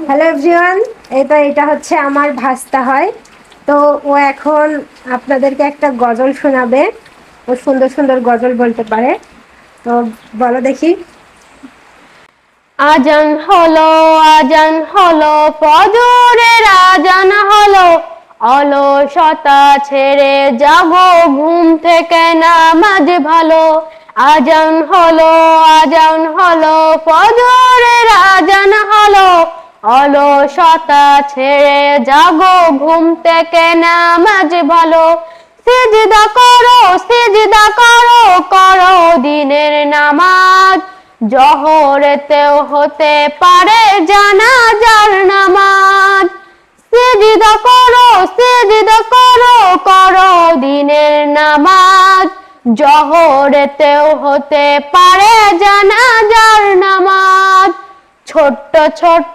Hello everyone, এটা হচ্ছে আমার ভাস্তা হয়। তো ও এখন আপনাদেরকে একটা গজল শোনাবে। ও সুন্দর সুন্দর গজল বলতে পারে। তো বলো দেখি। আজান হলো, আজান হলো, ফজরের আজান হলো, অলসতা ছেড়ে জাগো ঘুম থেকে, নামাজ ভালো। আজান হলো, আজান হলো, ফজরের আজান হলো, অলসতা ছেড়ে জাগো ঘুম থেকে, নামাজ ভালো। সিজদা করো, সিজদা করো, করো দিনের নামাজ, জোহরেতেও হতে পারে জানাজার নামাজ। সিজদা করো, সিজদা করো, করো দিনের নামাজ, জোহরেতেও হতে পারে জানাজার নামাজ। ছোট্ট ছোট্ট